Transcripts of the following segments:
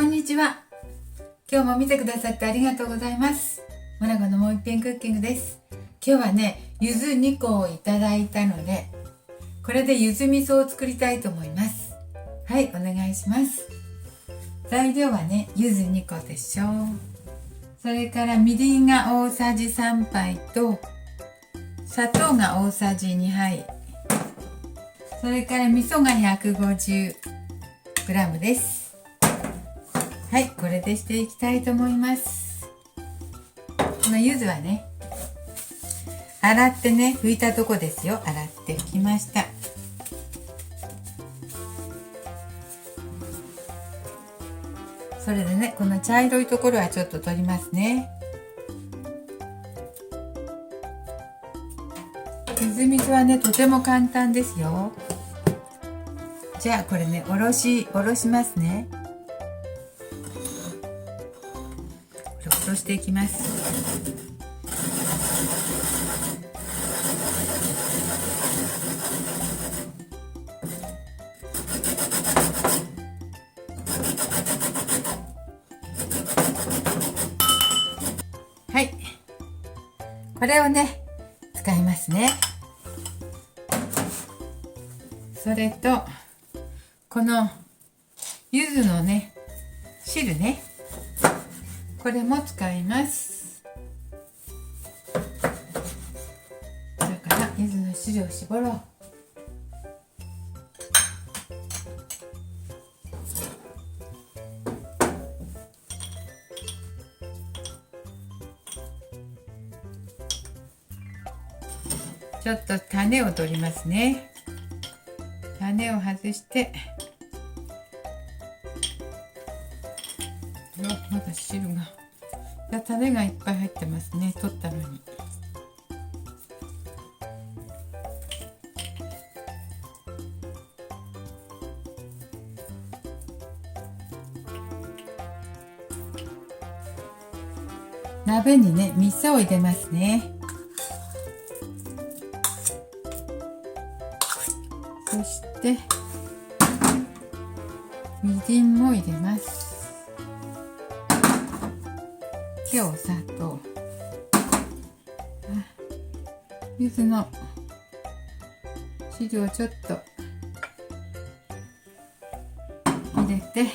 こんにちは。今日も見てくださってありがとうございます。モナコのもう一品クッキングです。今日はね、柚子2個をいただいたので、これで柚子味噌を作りたいと思います。はい、お願いします。材料はね、柚子2個でしょう。それからみりんが大さじ3杯と砂糖が大さじ2杯、それから味噌が 150g です。はい、これでしていきたいと思います。この柚子はね、洗ってね、拭いたとこですよ。洗って拭きました。それでね、この茶色いところはちょっと取りますね。柚子味噌はね、とても簡単ですよ。じゃあこれね、おろしますね。おろしていきます。はい、これをね使いますね。それとこの柚子のね汁ね、これも使います。だから柚子の汁を絞ろう。ちょっと種を取りますね。種を外して、まだ汁が、種がいっぱい入ってますね。取ったのに。鍋にね、味噌を入れますね。そしてみりんも入れます。で、お砂糖、柚子の汁をちょっと入れて、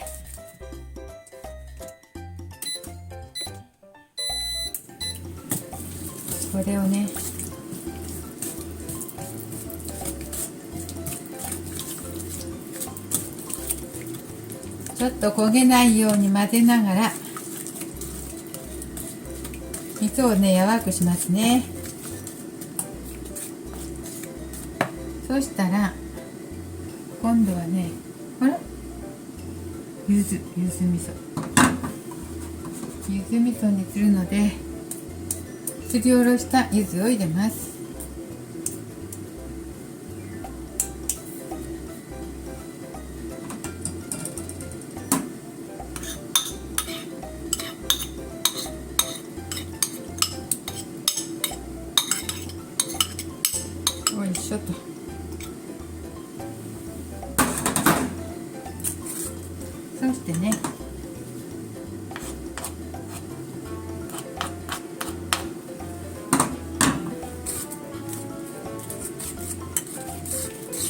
これをねちょっと焦げないように混ぜながら味噌をね柔らかくしますね。そしたら今度はね、ほら柚子味噌にするので、すりおろした柚子を入れます。よいしょと。そしてね、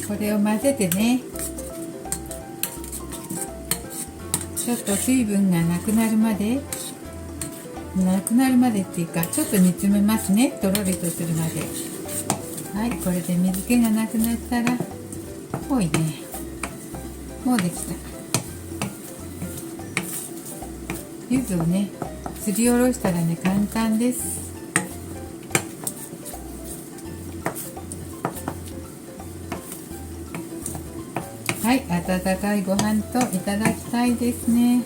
これを混ぜてね、ちょっと水分がなくなるまでっていうか、ちょっと煮詰めますね。とろりとするまで。はい、これで水気がなくなったら、多いね。もうできた。柚子をね、すりおろしたらね、簡単です。はい、温かいご飯といただきたいですね。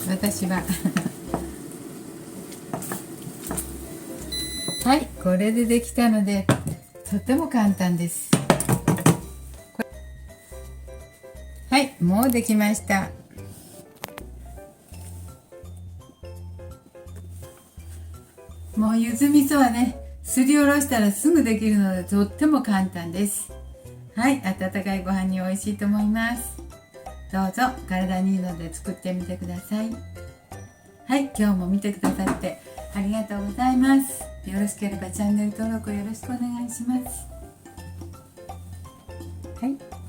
私ははい、これでできたのでとても簡単です。はい、もうできました。もう柚子味噌はね、すりおろしたらすぐできるのでとっても簡単です。はい、温かいご飯に美味しいと思います。どうぞ体にいいので作ってみてください。はい、今日も見てくださってありがとうございます。よろしければチャンネル登録よろしくお願いします。はい。